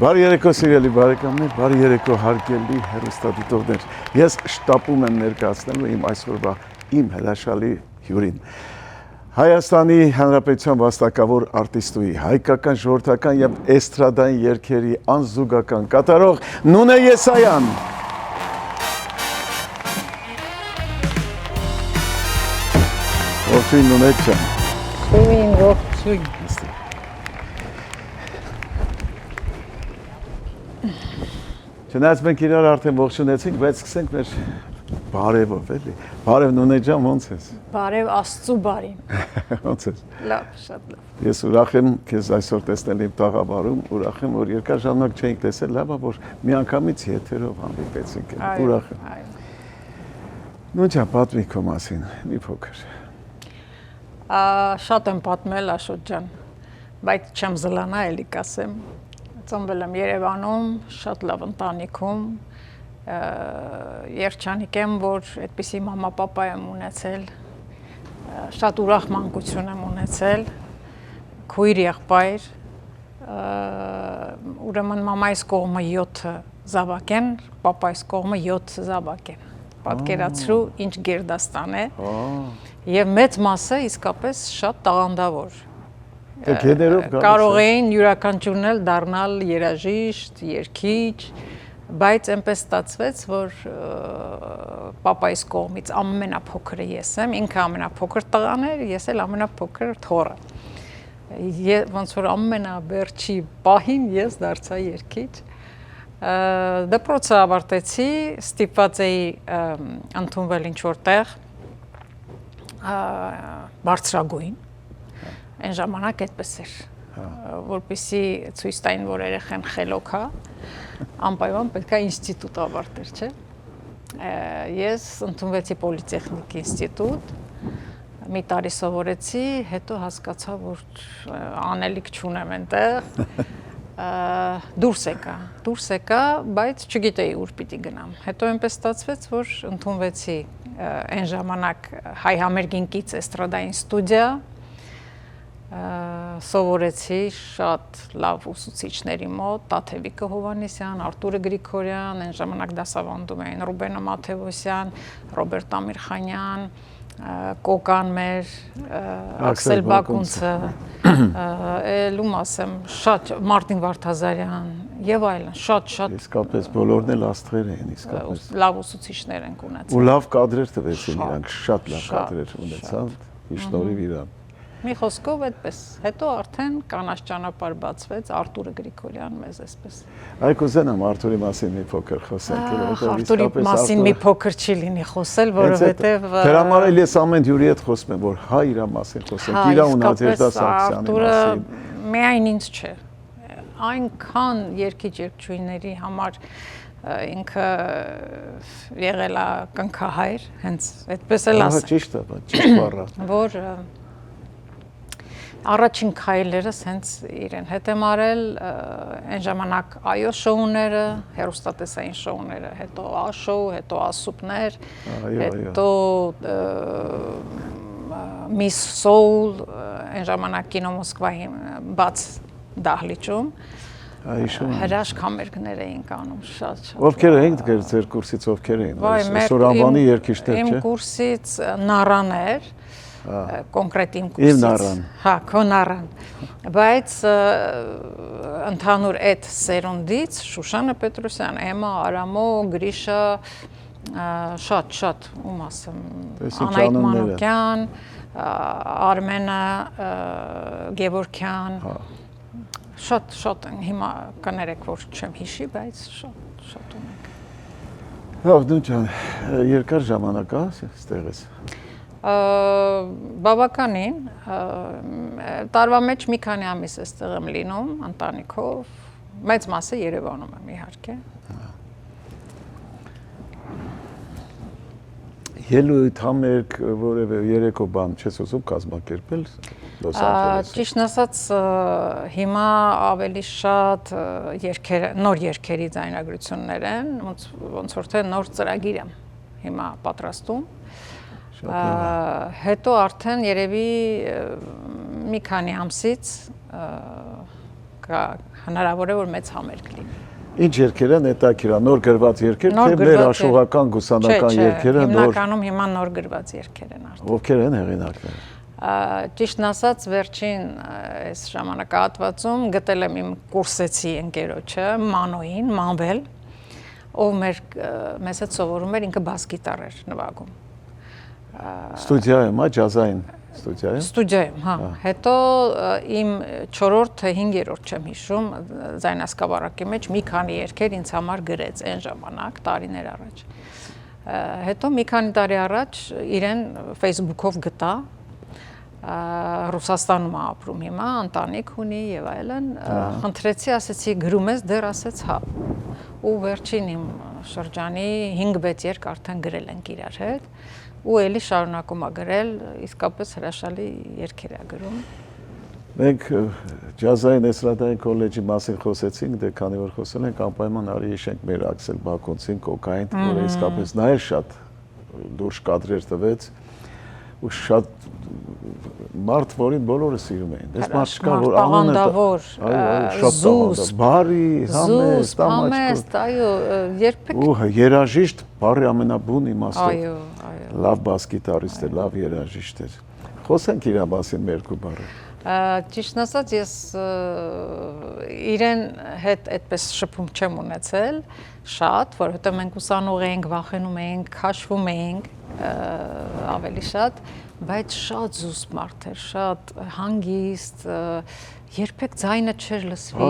Բարի երեկո սիրելի բարեկամներ, բարի երեկո հարգելի հեռուստադիտողներ։ Ես շտապում եմ ներկայացնելու իմ այսօրվա իմ հրաշալի հյուրին։ Հայաստանի Հանրապետության վաստակավոր արտիստուհի, հայկական, ժողովրդական եւ էստրադային երգերի անզուգական կատարող Նունե Եսայան։ Ողջույն Նունե ջան։ Ողջույն։ Չնայած մենք իրար արդեն ողջունեցինք, բայց սկսենք մեր բարևով, էլի։ Բարև Նունե ջան, ո՞նց ես։ Բարև Աստծո բարին։ Ո՞նց ես։ Լավ, շատ լավ։ Ես ուրախ եմ քեզ այսօր տեսնել իմ տաղավարում, ուրախ եմ, որ երկար ժամանակ չէինք տեսել, լավ է, որ միանգամից եթերով հանդիպեցինք, ուրախ եմ։ Նույն ջան, պատմի քո մասին, մի փոքր։ Շատ եմ պատմել Աշոտ ջան, բայց չեմ զլանա, էլի կասեմ։ Ծնվել եմ Երևանում, շատ լավ ընտանիքում, երջանիկ եմ, որ այդպիսի մամա-պապա եմ ունեցել, շատ ուրախ մանկություն եմ ունեցել, քույր եղբայր, ուրեմն մամայիս կողմը 7 զավակ են, պապայիս կողմը 7 զավակ են, պատկերացրու ինչ գերդաստան է, և մեծ մասը իսկապես շատ տաղանդավոր։ Կարող էին յուրաքանչյուրն էլ դառնալ երաժիշտ, երգիչ, բայց այնպես ստացվեց, որ պապայիս կողմից ամենափոքրը ես եմ, ինքը ամենափոքր տղան էր, ես էլ ամենափոքր թոռը։ Ոնց որ ամենավերջի պահին ես դարձա երգիչ։ Դպրոցը ավարտեցի, ստիպված էի ընդունվել ինչ-որ տեղ բարձրագույն։ Այն ժամանակ այդպես էր, որպեսզի ցույց տային, որ երեխան խելոք է, անպայման պետք է ինստիտուտ ավարտեր, չէ։ Ես ընդունվեցի Պոլիտեխնիկ ինստիտուտ, մի տարի սովորեցի, հետո հասկացա, որ անելիք չունեմ այնտեղ, դուրս եկա, բայց չգիտեի ուր պիտի գնամ։ Հետո այնպես ստացվեց, որ ընդունվեցի այն ժամանակ Հայ համերգինքից էստրադային ստուդիա, սովորեցի շատ լավ ուսուցիչների մոտ, Տաթևիկը Հովհաննիսյան, Արտուրը Գրիգորյան, այն ժամանակ դասավանդում էին Ռուբենը Մաթևոսյան, Ռոբերտ Ամիրխանյան, Կոկան մեր, Աքսել Բակունցը, ելում ասեմ, շատ Մարտին Վարդազարյան եւ այլն, շատ իսկապես բոլորն էլ աստղեր էին, իսկապես լավ ուսուցիչներ են ունեցել։ Ու լավ կադրեր տվեցին իրանք, շատ լավ կադրեր ունեցան, շնորհիվ իրան։ Մի խոսքով այդպես, հետո արդեն կանաչ ճանապարհ բացվեց, Արտուրը Գրիգորյան մեզ այսպես։ Այ կուզենամ Արտուրի մասին մի փոքր խոսենք, Արտուրի մասին մի փոքր չի լինի խոսել, որովհետև դրա համար էլ ես ամեն հյուրի հետ խոսում եմ, որ հայ իրա մասին խոսենք, իրա ու Նադեժդա Սարգսյանի մասին։ Միայն ինձ չէ, այնքան երգիչ-երգչուհիների համար ինքը եղել է կնքահայր, հենց այդպես էլ ասեմ։ Ճիշտ է, ճիշտ բառը։ Որ առաջին քայլերս հենց իրեն հետ եմ արել, այն ժամանակ այո շոուները, հեռուստատեսային շոուները, հետո աշոու, հետո ասուպներ, հետո Miss Soul, այն ժամանակ կինո Մոսկվայի բաց դահլիճում, հրաշք համերգներ էինք անում, շատ։ Ովքեր էինք ձեր կուրսից, ովքեր էին, այսօր անվանի երգիչներ, չէ։ Իմ կուրսից Նարան էր, կոնկրետ իմ կուրսից, քո Նարան, բայց ընդհանուր այդ սերունդից Շուշանը Պետրոսյան, Էմա Արամո, Գրիշա, շատ, ում ասեմ, Անահիտ Մանուկյան, Արմենը Գևորգյան, շատ հիմա կներեք, որ չեմ հիշի, բայց շատ ունենք։ Լավ, դու ջան, երկար ժամանակ է, ստեղ ես։ Բավականին, տարվա մեջ մի քանի ամիս էստեղ եմ լինում, ընտանիքով, մեծ մասը Երևանում եմ իհարկե։ Ելույթ, համերգ, որևէ երեկո բան չես ուզում կազմակերպել Լոս Անջելեսում։ Ճիշտն ասած, հիմա ավելի շատ նոր երգերի ձայնագրություններ են, ոնց որ թե նոր ծրագիր եմ հիմա պատրաստում։ Հետո արդեն երևի մի քանի ամսից հնարավոր է որ մեծ համերգ լինի։ Ինչ երկեր են հետաքրքիր, նոր գրված երկեր, թե մեր աշխուղական գուսանական երկերը նոր։ Հիմնականում հիմա նոր գրված երկեր են արդեն։ Ովքեր են հեղինակները։ Ճիշտն ասած, վերջին այս ժամանակահատվածում գտել եմ իմ կուրսեցի ընկերոջը, Մանոին, Մանվել, ով մեզ հետ սովորում էր, ինքը բաս գիտար էր նվագում։ Ստուդիայում, ջազային ստուդիայում։ Ստուդիայում, հա։ Հետո իմ 4-րդ թե 5-րդ չեմ հիշում, ձայնասկավառակի մեջ մի քանի երգեր ինձ համար գրեց այն ժամանակ, տարիներ առաջ։ Հետո մի քանի տարի առաջ իրեն Facebook-ով գտա, Ռուսաստանում ապրում հիմա, ընտանիք ունի եւ այլն, խնդրեցի, ասեցի գրում ես, դեռ ասեց հա։ Ու վերջին իմ շրջանի 5-6 երգ արդեն գրել ենք իրար հետ, ու էլի շարունակում է գրել, իսկապես հրաշալի երգեր է գրում։ Մենք ջազային էստրադային քոլեջի մասին խոսեցինք, դե քանի որ խոսել ենք, անպայման արի հիշենք մեր Աքսել Բակոնցին, Կոկային, որը իսկապես նա էլ շատ լուրջ կադրեր տվեց ու շատ մարդ, որին բոլորը սիրում էին։ Այս մարդ կա, որ աղանդավոր, զուս, բարի, համեստ, համեստ, այո, երբեք ու երաժիշտ, բարի ամենաբուն իմաստով։ Այո, այո։ Լավ բաս գիտարիստ էր, լավ երաժիշտ էր։ Խոսենք իր մասին երկու բառը։ Ճիշտն ասած, ես իրեն հետ այդպես շփում չեմ ունեցել շատ, որովհետև մենք ուսանող էինք, վախենում էինք, քաշվում էինք ավելի շատ, բայց շատ զուսպ մարդ էր, շատ հանգիստ, երբեք ձայնը չէր լսվի։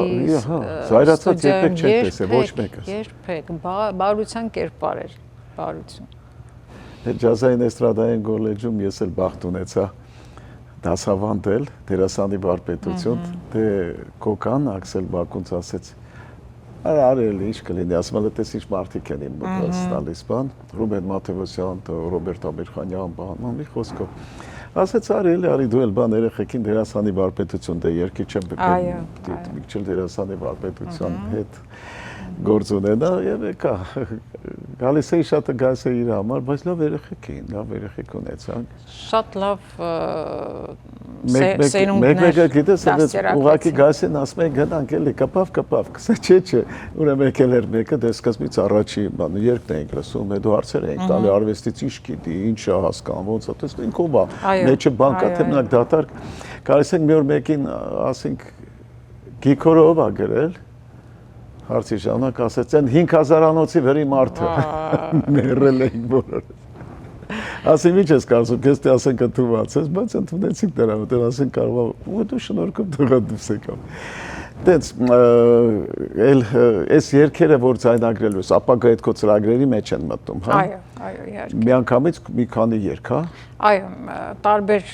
Զայրացած երբեք չեք տեսել, ոչ մեկը։ Երբեք, բարության կերպար էր, բարություն։ Ջազային էստրադային քոլեջում ես էլ բախտ ունեցա դասավանդել դերասանի վարպետություն, դե Կոկան Աքսել Բակոնց ասեց արել ինչ կլինի, ասում եմ դες ինչ մարդիկ են իմ մտած տալիս բան, Ռուբեն Մաթևոսյան, Ռոբերտ Ամիրխանյան, բան, մի խոսքով։ Ասեց արի դու էլ բան երեխեքին դերասանի վարպետություն, դե երկի չեմ միքչել դերասանի վարպետության հետ գործ ունենա եւ եկա գալիս էի շատը գալիս է իր համար, բայց լավ երեխեք էին, լավ երեխեք ունեցանք։ Շատ լավ Մեկ-մեկը գիտես, ուղղակի գալիս են ասում են գնանք էլի կպավ, չէ, ուրեմն եկել էր մեկը, դե սկզբից առաջի բան երկն էինք լսում, հետո հարցեր էինք տալի արվեստից ինչ գիտի, ինչ է հասկանում, ոնց է, տեսնենք ով է, մեջը բան կա, թե մենակ դատարկ, գալիս ենք մի օր մեկին ասենք Գիգորը ով է գրել Հարցի ժամանակ ասեց, այն 5000-անոցի վերի մարդը մեռել էին բոլորը։ Ասեմ ինչ ես կարծում, քեզ թե ասենք ընդունված ես, բայց ընդունեցինք դրա, որտեղ ասենք կարող է, ու դու շնորհքով դուրս դուրս եկավ։ Դենց այս երգերը որ ձայնագրելու ես, ապագա այդ քո ծրագրերի մեջ են մտնում, հա։ Այո, իհարկե։ Միանգամից մի քանի երգ, հա։ Այո, տարբեր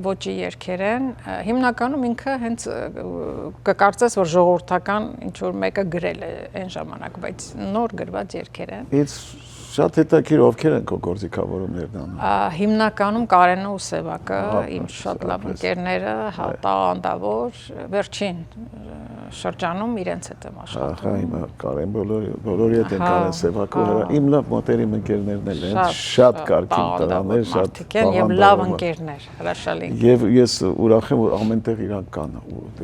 ոճի երգեր են։ Հիմնականում ինքը հենց կկարծես, որ ժողովրդական ինչ որ մեկը գրել է այն ժամանակ, բայց նոր գրված երգեր են։ Ինձ շատ հետաքրքիր ովքեր են քո գործիքավորումներն անում։ Հիմնականում Կարենը ու Սևակը, իմ շատ լավ ընկերները, հա, տաղանդավոր, վերջին շրջանում իրենց հետ եմ աշխատում։ Ահա, հիմա Կարեն բոլորի հետ են Կարեն Սևակը, իմ լավ մոտերիմ ընկերներն են, շատ կարգին տղաներ, շատ եւ լավ ընկերներ, հրաշալի։ Եվ ես ուրախ եմ, որ ամենտեղ իրանք կան,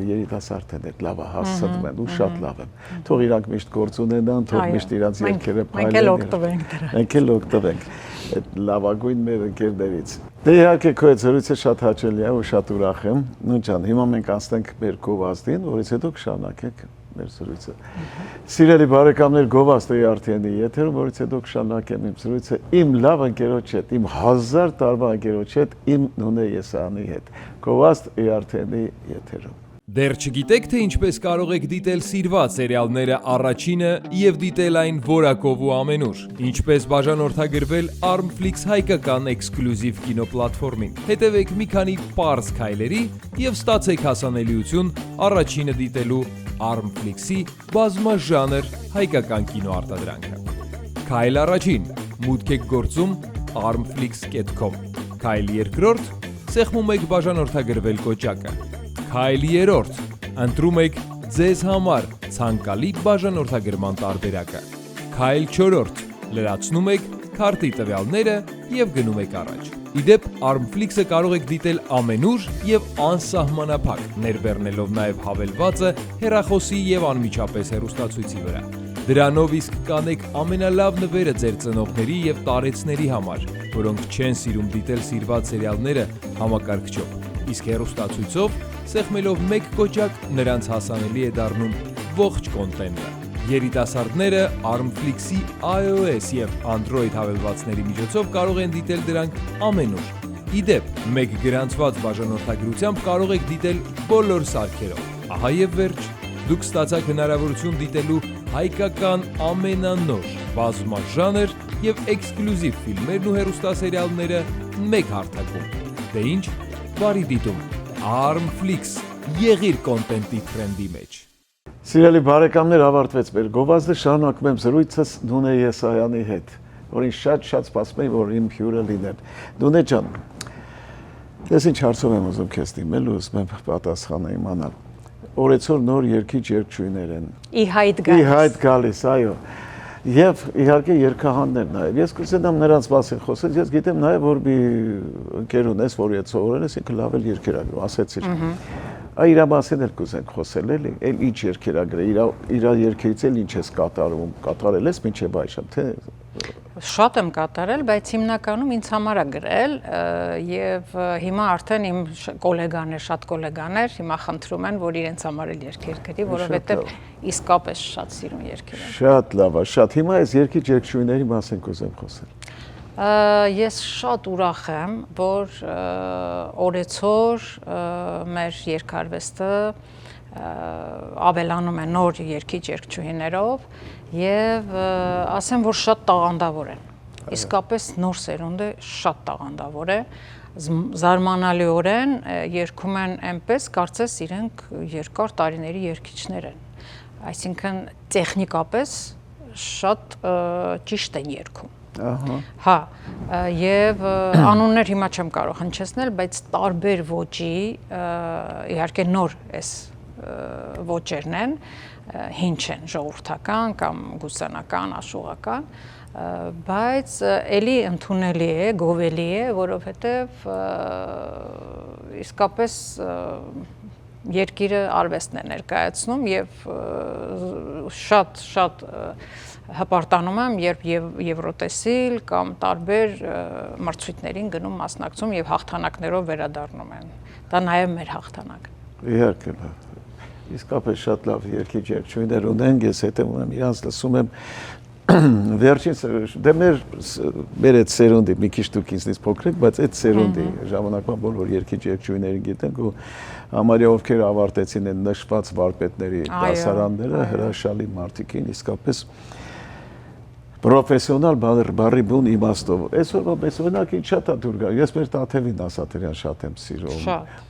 երիտասարդ են, լավ է հասցնում են ու շատ լավ են։ Թող իրանք միշտ գործ ունենան, թող միշտ իրանք երկերը փայլեն։ Մենք էլ օգտվենք դրանից։ Մենք էլ օգտվենք այդ լավագույն մեր ընկերներից։ Դե իհարկե քո այդ զրույցը շատ հաճելի է ու շատ ուրախ եմ։ Նույն ջան, հիմա մենք անցնենք մեր գովազդին, որից հետո կշարունակենք մեր զրույցը։ Սիրելի բարեկամներ, գովազդը արդեն եթերում, որից հետո կշարունակեմ իմ զրույցը իմ լավ ընկերոջ հետ, իմ 1000 տարվա ընկերոջ հետ, իմ Նունե Եսայանի հետ։ Գովազդ արդեն եթերում։ Դեռ չգիտեք, թե ինչպես կարող եք դիտել սիրված սերիալները առաջինը և դիտել այն որակով ու ամենուր։ Ինչպես բաժանորդագրվել Armflix հայկական էքսկլյուզիվ կինոպլատֆորմին։ Հետևեք մի քանի պարզ քայլերի և ստացեք հասանելիություն առաջինը դիտելու Armflix-ի բազմաժանր հայկական կինոարտադրանքը։ Քայլ առաջին, մուտք եք գործում armflix.com։ Քայլ երկրորդ, սեղմում եք բաժանորդագրվել կոճակը։ Քայլ երրորդ, ընտրում եք ձեզ համար ցանկալի բաժանորդագրման տարբերակը։ Քայլ չորրորդ, լրացնում եք քարտի տվյալները և գնում եք առաջ։ Իդեպ Armflix-ը կարող եք դիտել ամենուր եւ անսահմանափակ, ներբեռնելով նաեւ հավելվածը հեռախոսի եւ անմիջապես հեռուստացույցի վրա։ Դրանով իսկ կանեք ամենալավ նվերը ձեր ծնողների եւ տարեցների համար, որոնք չեն սիրում դիտել սիրված սերիալները համակարգչով։ Իսկ հեռուստացույցով սեղմելով մեկ կոճակ նրանց հասանելի է դառնում ողջ կոնտենտը։ Երիտասարդները Armflix-ի iOS եւ Android հավելվածների միջոցով կարող են դիտել դրանք ամենուր։ Իդեպ, մեկ գրանցված բաժանորդագրությամբ կարող եք դիտել բոլոր սարքերով։ Ահա եւ վերջ, դուք ստացաք հնարավորություն դիտելու հայկական ամենանոր, բազմաժանր եւ էքսկլյուզիվ ֆիլմերն ու հեռուստասերիալները մեկ հարթակում։ Դե ինչ, բարի դիտում։ Armflix, եղիր կոնտենտի թրենդի մեջ։ Սիրելի բարեկամներ, ավարտվեց մեր գովազդը, շարունակում եմ զրույցս Նունե Եսայանի հետ, որին շատ սպասում եմ, որ իմ հյուրը լինեն։ Նունե ջան, ես ինչ հարցով եմ ուզում քեզ դիմել ու ուզում եմ պատասխանը իմանալ։ Օրեցօր նոր երգիչ երգչուհիներ են։ Ի հայտ գալիս, այո։ Եվ իհարկե երգահաններ նաև։ Ես կուզենամ նրանց մասին խոսել, ես գիտեմ նաև որ մի ընկեր ունես, որ այսօր ես ինքը լավ էլ երգերագրում, ասեցիր։ Այ իր մասին էլ կուզենք խոսել էլի, էլ ինչ երգերագրը, իր երգերից էլ ինչ ես կատարում, կատարել ես մինչև այժմ, թե Շատ եմ կատարել, բայց հիմնականում ինձ համար է գրել եւ հիմա արդեն իմ գոլեգաներ, շատ գոլեգաներ հիմա խնդրում են, որ իրենց համար էլ երգեր գրի, որովհետեւ իսկապես շատ սիրուն երգեր են։ Շատ լավ է, շատ։ Հիմա այս երգիչ երգչուհիների մասին կուզեմ խոսել։ Ես շատ ուրախ եմ, որ օրեցօր մեր երգարվեստը ավելանում է նոր երգիչ երգչուհիներով եւ ասեմ, որ շատ տաղանդավոր են։ Իսկապես նոր սերունդը շատ տաղանդավոր է, զարմանալիորեն երգում են այնպես, կարծես իրենք երկար տարիների երգիչներ են։ Այսինքն տեխնիկապես շատ ճիշտ են երգում։ Հա, եւ անուններ հիմա չեմ կարող հնչեցնել, բայց տարբեր ոճի, իհարկե նոր էս ոճերն են, հին չեն, ժողովրդական կամ գուսանական, աշուղական, բայց էլի ընդունելի է, գովելի է, որովհետեւ իսկապես երկիրը արվեստն է ներկայացնում եւ շատ հպարտանում եմ, երբ Եվրոտեսիլ կամ տարբեր մրցույթներին գնում մասնակցում եւ հաղթանակներով վերադառնում են։ Դա նաեւ մեր հաղթանակն է։ Իհարկե, իսկապես շատ լավ երգիչ երգչուհիներ ունենք, ես հետևում եմ իրանց, լսում եմ վերջին դե մեր այդ սերունդի մի քիչ դուք ինձնից փոքր եք, բայց այդ սերունդի ժամանակվա բոլոր երգիչ երգչուհիներին գիտենք ու համարյա ովքեր ավարտեցին այն նշված վարպետների դասարանները, հրաշալի մարդիկ են, իսկապես պրոֆեսիոնալ բարի բուն իմաստով։ Այսօր օրինակ ինչ շատ է դուր գա։ Ես մեր Տաթևին Ասատրյան շատ եմ սիրում։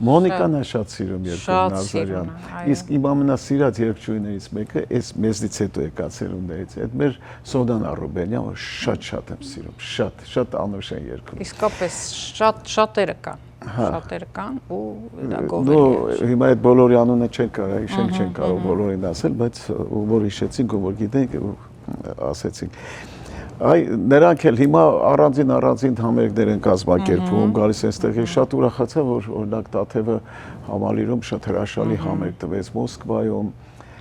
Մոնիկան է շատ սիրում երգում Նազարյան։ Իսկ իմ ամենասիրած երգչուհիներից մեկը այս մեզնից հետո եկած սերունդներից։ Այդ մեր Սոնան Արուբենյանը շատ եմ սիրում։ Շատ անուշ են երգում։ Իսկապես շատերը կան։ Շատերը կան ու դա գովելի է։ Հիմա այդ բոլորի անունը չեն կարող բոլորին ասել, բայց որ հիշեցինք ու որ գիտենք ասեցինք։ Այ նրանք էլ հիմա առանձին համերգներ են կազմակերպում, գալիս են այստեղ, ես շատ ուրախացա, որ օրինակ Տաթևը Համալիրում շատ հրաշալի համերգ տվեց Մոսկվայում։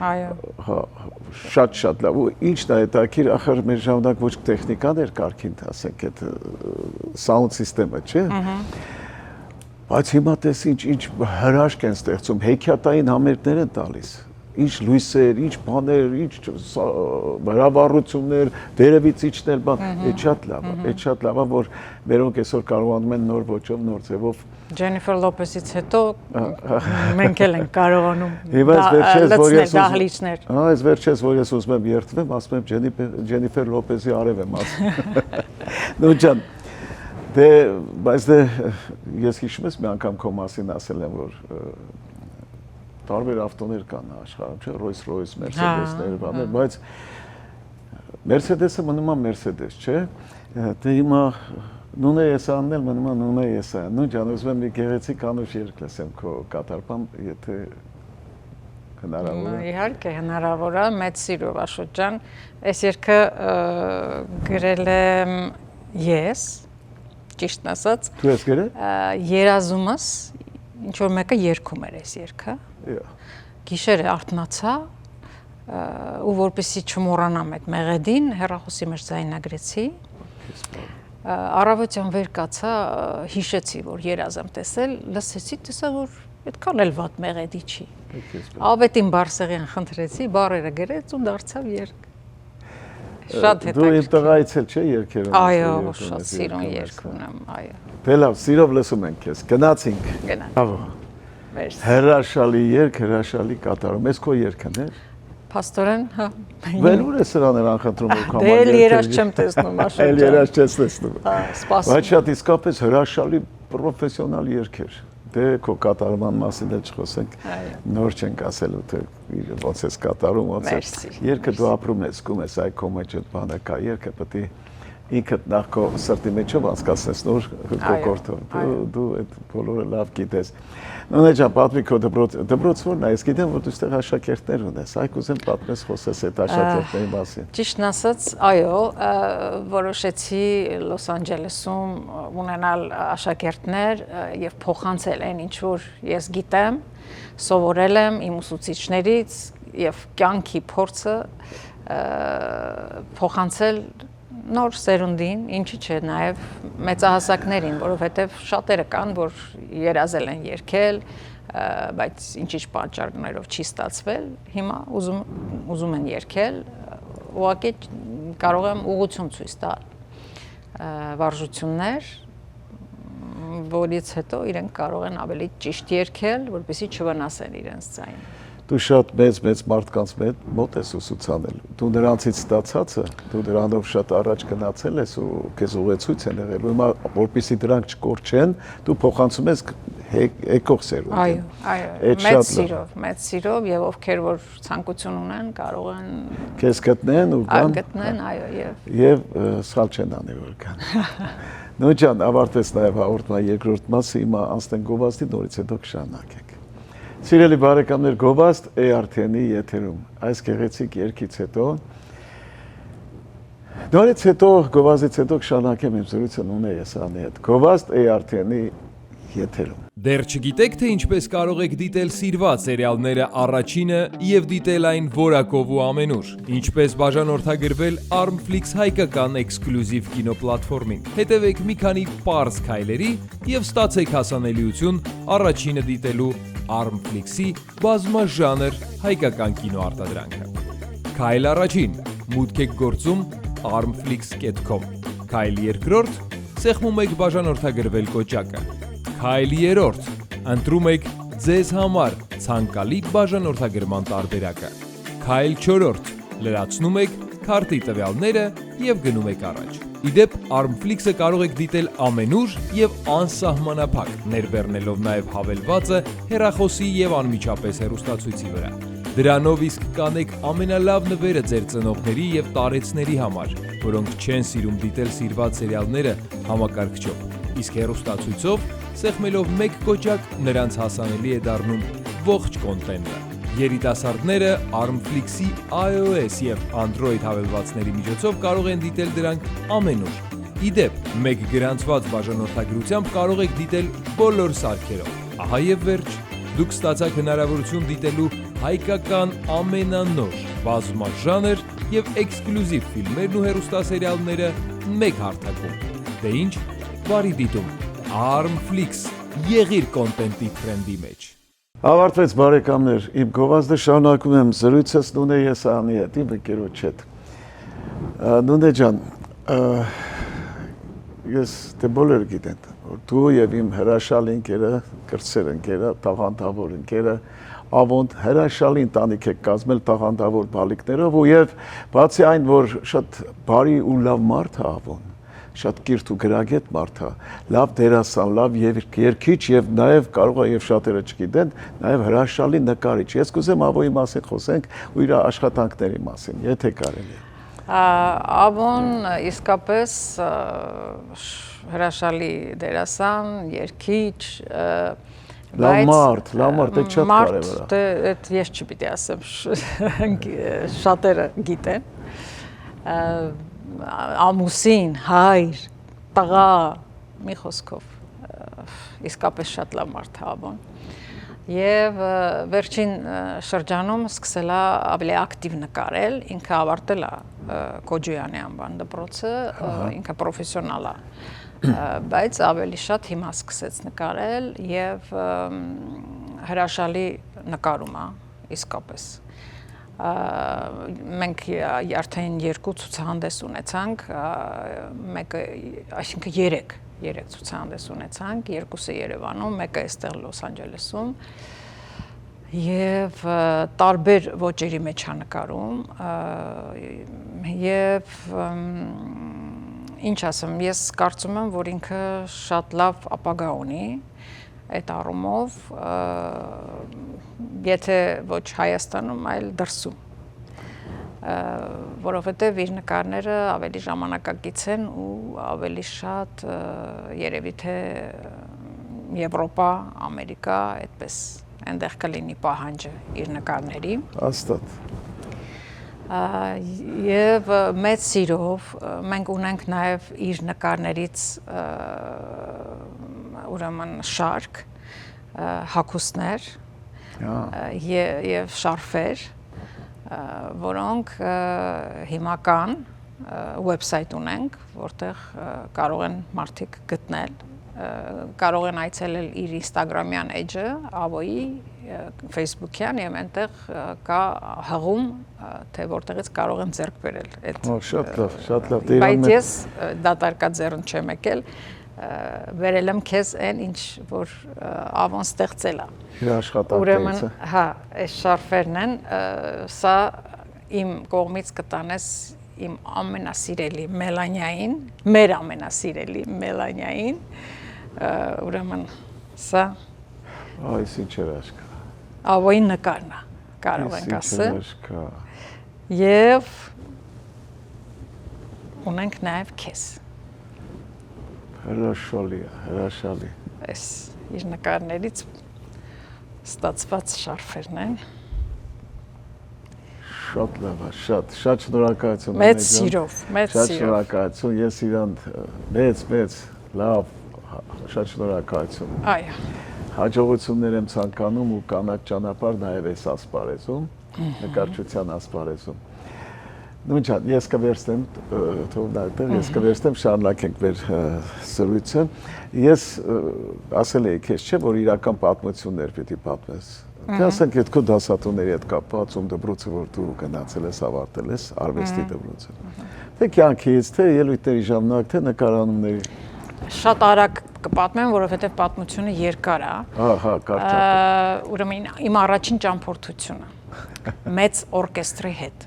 Այո։ Շատ լավ։ Ու ինչն է հետաքրքիր, ախր մեր ժամանակ ոչ տեխնիկան էր կարգին, ասենք, այդ սաունդ սիստեմը, չէ՞։ Բայց հիմա տես ինչ հրաշք են ստեղծում, հեքիաթային համերգներ են տալիս։ Ինչ լույսեր, ինչ բաներ, ինչ հրավառություններ, վերևից իջնել, բան, այդ շատ լավ է, որ մերոնք այսօր կարողանում են նոր ոճով, նոր ձևով։ Ջենիֆեր Լոպեսից հետո մենք էլ ենք կարողանում լցնել դահլիճներ։ Հա, այս վերջերս որ ես ուզում եմ երթվեմ, ասում եմ Ջենիֆեր Լոպեսի արև եմ ասում։ Նու ջան, դե, բայց դե ես հիշում ես մի անգամ քո մասին ասել եմ, որ տարբեր ավտոներ կան աշխարհում, չէ՞, Rolls-Royce, Mercedes-ներ, բաներ, բայց Mercedes-ը մնում է Mercedes, չէ՞։ Դե հիմա Նունե Եսայանն էլ մնում է Նունե Եսայան։ Նույն ջան, ուզում եմ մի գեղեցիկ անուշ երգ լսեմ քո կատարմամբ, եթե հնարավոր է։ Իհարկե հնարավոր է, մեծ սիրով Աշոտ ջան, այս երգը գրել եմ ես ճիշտն ասած։ Դու ես գրել։ Երազումս ինչ որ մեկը երգում էր այս երգը։ Գիշերը արթնացա ու որպեսզի չմոռանամ այդ մեղեդին, հեռախոսի մեջ ձայնագրեցի։ Առավոտյան վեր կացա, հիշեցի, որ երազ եմ տեսել, լսեցի, տեսա, որ այդքան էլ վատ մեղեդի չի։ Ավետին Բարսեղյան խնդրեցի, բառերը գրեց ու դարձավ երգ։ Շատ հետաքրքիր։ Դու իմ տղայից էլ չէ երգերում։ Այո, շատ սիրուն երգ ունեմ, այո։ Դե լավ, սիրով լսում ենք քեզ։ Գնացինք։ Բրավո։ Հրաշալի երգ, հրաշալի կատարում։ Ես քո երգն էր։ Փաստորեն, հա։ Վել ուր է սրաներ անխնդրում որ կամ Դե երազ չեմ տեսնում, աշոտ։ Էլ երազ չես տեսնում։ Սպասում։ Բայց շատ իսկապես հրաշալի պրոֆեսիոնալ երգ էր։ Դե քո կատարման մասին էլ չխոսենք։ Նոր չենք ասելու թե ոնց ես կատարում, ոնց է։ Երգը դու ապրում ես, զգում ես այ քո մեջ այդ բանը կա, երգը պետք է ինքդ նախ քո սրտի մեջով անցկացնես նոր կոկորտով։ Դու այդ բոլորը լավ գիտես։ Նոնե ջան, պատմի քո դպրոց որն է, ես գիտեմ որ դու այստեղ աշակերտներ ունես, այ կուզեմ պատմես խոսես այդ աշակերտների մասին։ Ճիշտն ասած, այո, որոշեցի Լոս Անջելեսում ունենալ աշակերտներ եւ փոխանցել այն ինչ որ ես գիտեմ, սովորել եմ իմ ուսուցիչներից եւ կյանքի փորձը փոխանցել նոր սերունդին, ինչի՞ չէ, նաև մեծահասակներին, որովհետև շատերը կան, որ երազել են երգել, բայց ինչ-ինչ պատճառներով չի ստացվել, հիմա ուզում են երգել, ուղղակի կարող եմ ուղղություն ցույց տալ, վարժություններ, որից հետո իրենք կարող են ավելի ճիշտ երգել, որպեսզի չվնասեն իրենց ձայնը։ Դու շատ մեծ մարդկանց մոտ ես ուսուցանել։ Դու նրանցից ստացածը, դու դրանով շատ առաջ գնացել ես ու քեզ ուղեցույց են եղել, հիմա որպեսզի դրանք չկորչեն, դու փոխանցում ես եկող սերունդին։ Այո, մեծ սիրով եւ ովքեր որ ցանկություն ունեն, կարող են քեզ գտնեն ու կան։ Գտնեն, այո, եւ սխալ չեն անի որ կան։ Նո ջան, ավարտվեց նաեւ հաղորդման երկրորդ մասը, հիմա անցնենք գովազդի, նորից հետո կշարունակենք։ Սիրելի բարեկամներ, գովազդ ARTN-ի եթերում, այս գեղեցիկ երգից հետո, նորից հետո, գովազդից հետո կշարունակեմ իմ զրույցը Նունե Եսանի հետ, գովազդ ARTN-ի եթերում։ Դեռ չգիտեք, թե ինչպես կարող եք դիտել սիրված սերիալները առաջինը և դիտել այն որակով ու ամենուր։ Ինչպես բաժանորդագրվել Armflix հայկական էքսկլյուզիվ կինոպլատֆորմին։ Հետևեք մի քանի պարզ քայլերի և ստացեք հասանելիություն առաջինը դիտելու Armflix-ի բազմաժանր հայկական կինոարտադրանքը։ Քայլ առաջին, մուտք եք գործում armflix.com։ Քայլ երկրորդ, սեղմում եք բաժանորդագրվել կոճակը։ Քայլ երրորդ, ընտրում եք ձեզ համար ցանկալի բաժանորդագրման տարբերակը։ Քայլ չորրորդ, լրացնում եք քարտի տվյալները և գնում եք առաջ։ Իդեպ Armflix-ը կարող եք դիտել ամենուր և անսահմանափակ, ներբեռնելով նաև հավելվածը հեռախոսի և անմիջապես հեռուստացույցի վրա։ Դրանով իսկ կանեք ամենալավ նվերը ձեր ծնողների և տարեցների համար, որոնք չեն սիրում դիտել սիրված սերիալները համակարգչով, իսկ հեռուստացույցով սեղմելով մեկ կոճակ նրանց հասանելի է դառնում ողջ կոնտենտը։ Երիտասարդները Armflix-ի iOS և Android հավելվածների միջոցով կարող են դիտել դրանք ամենուր։ Իդեպ, մեկ գրանցված բաժանորդագրությամբ կարող եք դիտել բոլոր սարքերով։ Ահա և վերջ, դուք ստացաք հնարավորություն դիտելու հայկական ամենանոր, բազմաժանր և էքսկլյուզիվ ֆիլմերն ու հեռուստասերիալները մեկ հարթակում։ Դե ինչ, բարի դիտում։ Armflix, եղիր կոնտենտի թրենդի մեջ։ Ավարտվեց բարեկամներ, իմ գովազդը շարունակում եմ զրույցս Նունե Եսանի հետ, իմ ընկերոջ հետ։ Նունե ջան, ես դե բոլորը գիտեն, որ դու եւ իմ հրաշալի ընկերը, կրտսեր ընկերը, տաղանդավոր ընկերը, Ավոնդ հրաշալի ընտանիք եք կազմել տաղանդավոր բալիկներով ու եւ բացի այն, որ շատ բարի ու լավ մարդ է Ավոն, շատ կիրթ ու գրագետ մարդ է, լավ դերասան, լավ երգիչ եւ նաեւ կարող է եւ շատերը չգիտեն, նաեւ հրաշալի նկարիչ։ Ես կուզեմ Ավոյի մասին խոսենք ու իր աշխատանքների մասին, եթե կարելի է։ Ավոն իսկապես հրաշալի դերասան, երգիչ, լավ մարդ, այդ շատ կարևոր է։ Դե այդ ես չպիտի ասեմ, շատերը գիտեն։ Ամուսին, հայր, տղա, մի խոսքով իսկապես շատ լավ մարդ է Աբոն։ Եվ վերջին շրջանում սկսել է ավելի ակտիվ նկարել, ինքը ավարտել է Քոջոյանի անվան դպրոցը, ինքը պրոֆեսիոնալ է, բայց ավելի շատ հիմա սկսեց նկարել եւ հրաշալի նկարում է իսկապես։ Մենք արդեն 2 ցուցահանդես ունեցանք, մեկը, այսինքն 3 ցուցահանդես ունեցանք, 2-ը Երևանում, մեկը այստեղ Լոս Անջելեսում եւ տարբեր ոճերի մեջ է նկարում եւ ինչ ասեմ, ես կարծում եմ, որ ինքը շատ լավ ապագա ունի այդ առումով, եթե ոչ Հայաստանում, այլ դրսում, որովհետև իր նկարները ավելի ժամանակակից են ու ավելի շատ երևի թե Եվրոպա, Ամերիկա, այդպես այնտեղ կլինի պահանջը իր նկարների։ Հաստատ։ Եվ մեծ սիրով մենք ունենք նաև իր նկարներից ուրեմն շարք, հագուստներ եւ շարֆեր, որոնք հիմա կան, website ունենք, որտեղ կարող են մարդիկ գտնել, կարող են այցելել իր Instagram-յան էջը, Աբոյի, Facebook-յան եւ այնտեղ կա հղում, թե որտեղից կարող են ձեռք բերել այդ։ Շատ լավ, Բայց ես դատարկած ձեռն չեմ եկել, վերել եմ քեզ այն ինչ որ Աբոն ստեղծել է։ Իր աշխատանքից։ Ուրեմն, հա, այս շարֆերն են, սա իմ կողմից կտանես իմ ամենասիրելի Մելանիային, մեր ամենասիրելի Մելանիային, ուրեմն սա այս ինչ հրաշք։ Աբոյի նկարն է, կարող ենք ասել։ Հրաշք։ Եվ ունենք նաև քեզ։ Հրաշալի։ Այս իր նկարներից ստացված շարֆերն են։ Շատ լավ է, շատ շնորհակալություն։ Մեծ սիրով։ Շատ շնորհակալություն, ես իրան մեծ լավ շատ շնորհակալություն։ Այո։ Հաջողություններ եմ ցանկանում ու կանաչ ճանապարհ նաև այս ասպարեզում, նկարչության ասպարեզում։ Նույնիսկ ես կվերցնեմ, ես կվերցնեմ, շարունակենք մեր զրույցը։ Ես ասել էի քեզ, չէ, որ իրական պատմություններ պիտի պատմես։ Թե ասենք այդ քո դասատուների հետ կապված ում դպրոցը, որ դու գնացել ես, ավարտել ես, արվեստի դպրոցը։ Թե կյանքից, թե ելույթների ժամանակ, թե նկարանումների։ Շատ արագ կպատմեմ, որովհետև պատմությունը երկար է։ Հա, կարճ։ Ուրեմն իմ առաջին ճամփորդությունը մեծ օրկեստրի հետ։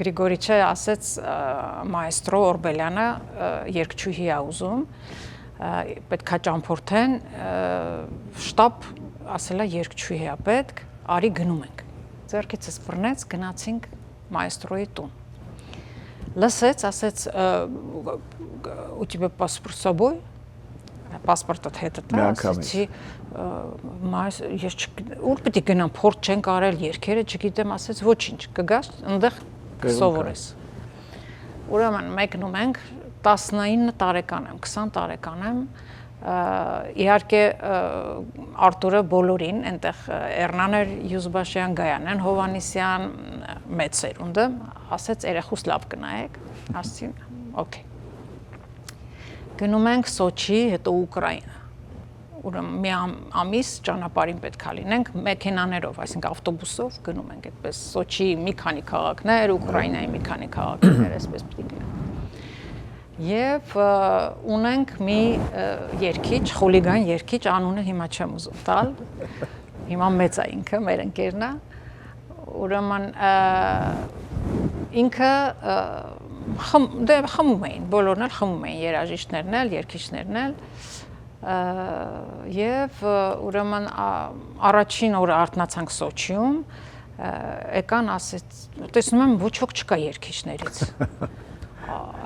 Գրիգորիչը ասեց մայստրո Օրբելյանը երգչուհի է ուզում, պետքա ճամփորդեն, շտաբ ասելա երգչուհի է պետք, արի գնում ենք։ Ձեռքիցս բռնեց, գնացինք մայստրոյի տուն։ Լսեց, ասեց у тебя паспорт с собой? Պասպորտդ հետդ է, ասեցի, ես ուր պետք է գնամ, փորձ չենք արել երկերը, չգիտեմ, ասեց ոչինչ, կգաս, այնտեղ կսովորես։ Ուրեմն մեկնում ենք, 19 տարեկան եմ, 20 տարեկան եմ, իհարկե Արտուրը բոլորին, այնտեղ Էրնաներ Յուզբաշյան, Գայանեն Հովանիսյան, մեծ սերունդը, ասեց երեխուս լավ գնայեք, ասեցի, օքեյ։ Գնում ենք Սոչի, հետո Ուկրաինա։ Ուրեմն մի ամիս ճանապարհին պետք է լինենք մեքենաներով, այսինքն ավտոբուսով գնում ենք այդպես Սոչի մի քանի քաղաքներ, Ուկրաինայի մի քանի քաղաքներ, այսպես պետք է լինեն։ Եվ ունենք մի երգիչ, խուլիգան երգիչ, անունը հիմա չեմ ուզում տալ։ Հիմա մեծ է ինքը, մեր ընկերն է։ Ուրեմն ինքը խմում էին, բոլորն էլ խմում էին, երաժիշտներն էլ, երգիչներն էլ, եւ ուրեմն առաջին օրը արթնացանք Սոչիում, եկան ասեց, տեսնում եմ ոչ ոք չկա երգիչներից։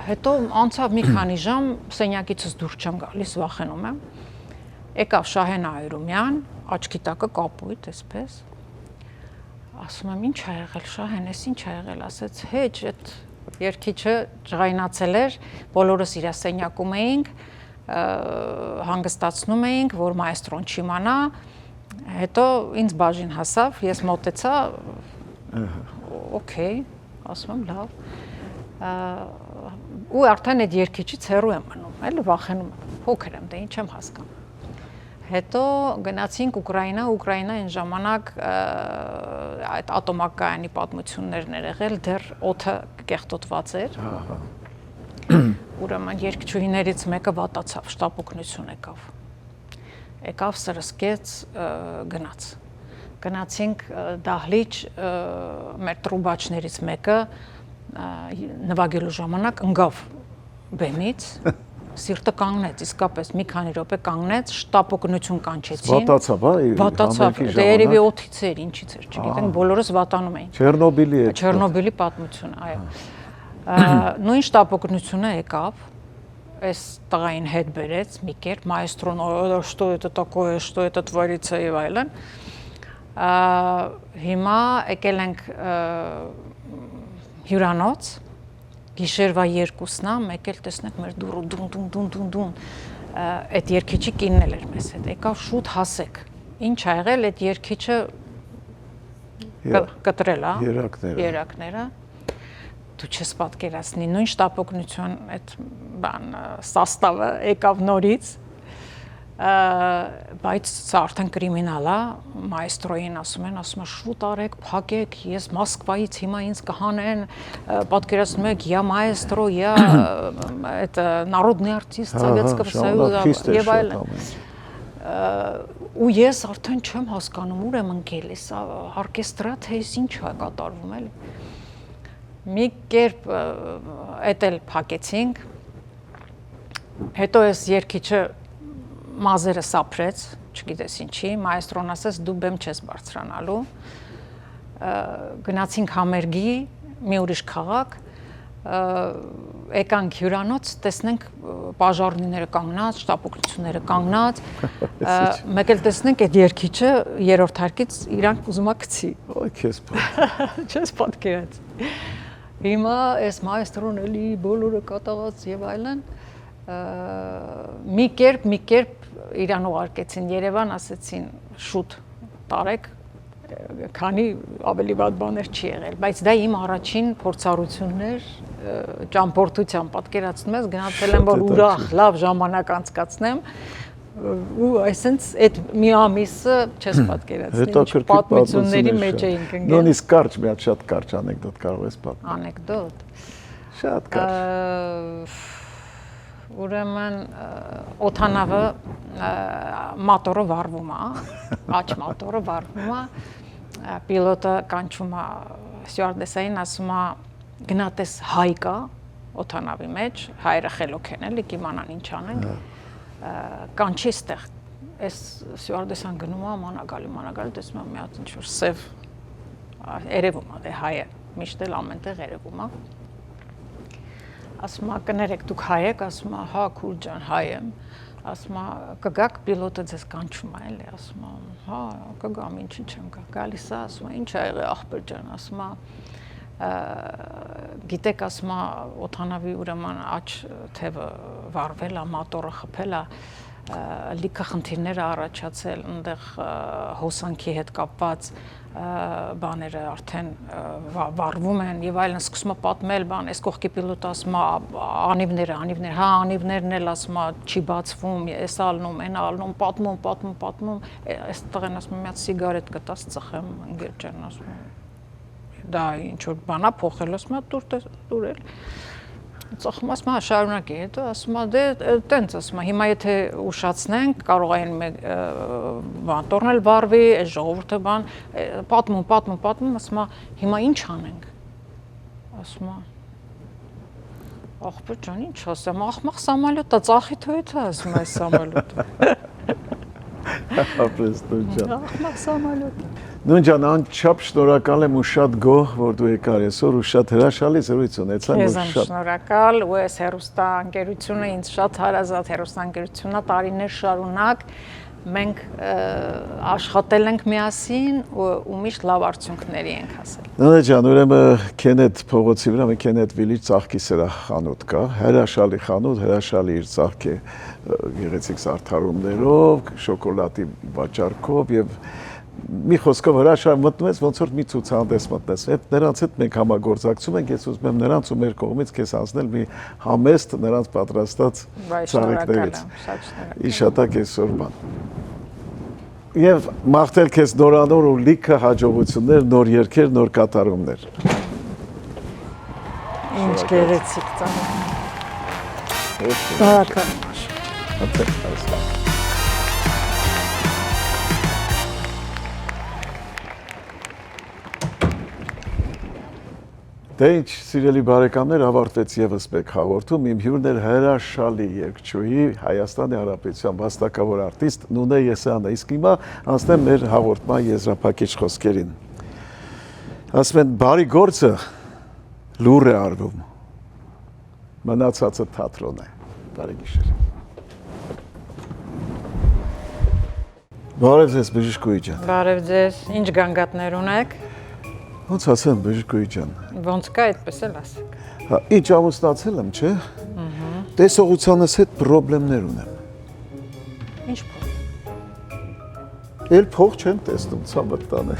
Հետո անցավ մի քանի ժամ, սենյակիցս դուրս չեմ գալիս, վախենում եմ։ Եկավ Շահեն Այրումյան, աչքի տակը կապույտ, այսպես։ Ասում եմ, ինչ ա եղել Շահեն, էս ինչ ա եղել, ասեց, հեչ, այդ երգիչը ջղայնացել էր, բոլորս իր սենյակում էինք, հանգստացնում էինք, որ մայստրոն չիմանա, հետո ինձ բաժին հասավ, ես մոտեցա, օքեյ, ասում եմ լավ, ու արդեն այդ երկիչից հեռու եմ մնում, էլի վախենում եմ, փոքր եմ, դե ինչ եմ հասկանում։ Հետո գնացինք Ուկրաինա այն ժամանակ այդ ատոմակայանի պատմություններն էր եղել, դեռ օդը կեղտոտված էր։ Ուրեմն երկչուհիներից մեկը վատացավ, շտապ օգնություն եկավ սրսկեց, գնաց։ Գնացինք դահլիճ, մեր տրուբաչներից մեկը նվագելու ժամանակ ընկավ բեմից, սիրտը կանգնեց, իսկապես մի քանի րոպե կանգնեց, շտապ օգնություն կանչեցին։ Վատացավ, դե երևի օդից էր, ինչից էր, չգիտենք, բոլորս վատանում էին։ Չեռնոբիլի պատմությունը, այո։ Նույն շտապ օգնությունը եկավ, այս տղային հետ բերեց, մի կերպ, մայստրոն, что это такое, что это творится եւ այլն։ Հիմա եկել ենք հյուրանոց, գիշերվա 2-ն, մեկ էլ տեսնենք մեր դուրը դուն, այդ երկիչի կինն էր մեզ հետ, եկավ շուտ հասեք, ինչ ա եղել, այդ երկիչը կտրել, երակները, դու չես պատկերացնի, նույն շտապ օգնություն այդ սաստավը եկավ նորից, բայց սա արդեն կրիմինալ է, մայստրոյին ասում են շուտ արեք, փակեք, ես Մոսկվայից հիմա ինձ կհանեն, պատկերացնում եք, я маэстро, я народный артист Советского Союза եւ այլն։ Ու ես արդեն չեմ հասկանում, ուր եմ ընկել, սա օրկեստրա թե ինչ է կատարվում էլի։ Մի կերպ էդ էլ փակեցինք, հետո այս երկիչը մազերը սափրեց, չգիտես ինչի, մայստրոն ասեց դու բեմ չես բարձրանալու, գնացինք համերգի, մի ուրիշ քաղաք, եկանք հյուրանոց, տեսնենք պաժարնիները կանգնած, շտապ օգնությունները կանգնած, մեկ էլ տեսնենք այդ երկիչը երրորդ հարկից իրանք ուզում ա գցի։ Չես պատկերացնի։ Հիմա այս մայստրոն էլի բոլորը կատաղած եւ այլն, մի կերպ իրան ուղարկեցին Երևան, ասեցին շուտ տարեք, քանի ավելի վատ բաներ չի եղել, բայց դա իմ առաջին փորձառությունն էր, ճամփորդության պատկերացնում ես, գնացել եմ որ ուրախ, լավ ժամանակ անցկացնեմ, ու այսինքն այդ մի ամիսը չես պատկերացնի, պատմությունների մեջ էինք ընկել։ Նույնիսկ կարճ, մի հատ շատ կարճ անեկդոտ կարող ես պատմել։ Անեկդոտ։ Շատ կարճ։ Ուրեմն օթանավը մոտորը վառվում է, աջ մոտորը վառվում է, պիլոտը կանչում է ստյուարդեսային, ասում է գնատես հայ կա օթանավի մեջ, հայերը խելոք են էլի, կիմանան ինչ անեն, կանչի ստեղ, այս ստյուարդեսան գնում է, մանագալի, տեսնում է մի հատ ինչ-որ սև երևում է, դե հայ է, միշտ էլ ամենտեղ երևում է, ասում է կներեք դուք հայ եք, ասում է հա քուր ջան հայ եմ, ասում է կգաք պիլոտը ձեզ կանչում է էլի, ասում է հա կգամ ինչի չեմ գա, գալիս է, ասում է ինչ ա եղել ախպեր ջան, ասում է գիտեք ասում է օթանավի ուրեմն աջ թևը վառվել է, մոտորը խփել է, լիքը խնդիրներ առաջացել, այնտեղ հոսանքի հետ կապված բաները արդեն վառվում են եւ այլն, սկսում է պատմել բան, այս կողքի պիլոտը ասում է անիվները, հա անիվներն էլ ասում է չի բացվում, էս ալնում, այն ալնում, պատմում, այս տղեն ասում է մի հատ սիգարետ կտաս ծխեմ, ընկեր ջան ասում է դա ինչ որ բանա փոխել, ասում է դուրել ծխում ասում է շարունակի, հետո ասում է դե տենց ասում է հիմա եթե ուշացնենք կարող են բան տորնել վառվի, այս ժողովուրդը բան պատմում, ասում է հիմա ինչ անենք, ասում է ախպեր ջան ինչ ասեմ, ախմախ սամալյոտա ծախի թույ թե ասում է այս սամալյոտը ախմախ սամալյոտը Նույն ջան, անչափ շնորհակալ եմ ու շատ գոհ, որ դու եկար այսօր ու շատ հրաշալի զրույց ունեցանք։ Ես եմ շնորհակալ ու այս հեռուստաընկերությունը ինձ շատ հարազատ հեռուստաընկերությունն է տարիներ շարունակ մենք աշխատել ենք միասին ու միշտ լավ արդյունքների ենք հասել։ Նանե ջան, ուրեմն Քենեթ փողոցի վրա մի Քենեթ Վիլիջ ծաղկի սրահ խանութ կա, հրաշալի խանութ, հրաշալի իր ծաղկի գեղեցիկ զարդարումներով, շոկոլադի վաճառքով եւ մի խոսքով հրաշալի մտնում ես ոնց որ մի ցուցահանդես մտնես։ Այդ նրանց հետ մենք համագործակցում ենք, ես ուզում եմ նրանց ու մեր կողմից քեզ հանձնել մի համեստ նրանց պատրաստած ծաղիկներից։ Իշատակ այսօր բան։ Եվ մաղթել քեզ նորանոր ու լիքը հաջողություններ, նոր երգեր, նոր կատարումներ։ Ինչ գեղեցիկ ծաղիկ։ Բավական։ Դե ինչ, սիրելի բարեկամներ, ավարտվեց եւս մեկ հաղորդում։ Իմ հյուրն էր հրաշալի երգչուհի, Հայաստանի Հանրապետության վաստակավոր արտիստ Նունե Եսայանը։ Իսկ հիմա անցնեմ մեր հաղորդման եզրափակիչ խոսքերին։ Ասում են, բարի գործը լուր է արվում, մնացածը թատրոն է։ Բարի գիշեր։ Բարև ձեզ, բժիշկուհի ջան։ Բարև ձեզ, ինչ գանգատներ ունեք։ Ոնց ասեմ, բժիշկուհի ջան։ Ոնց կա, այդպես էլ ասեք։ Հա, ինչ ամուսնացել եմ, չէ՞։ Տեսողությանս հետ խնդիրներ ունեմ։ Ինչ փող։ Էլ փող չեմ տեսնում, ցավը տանը։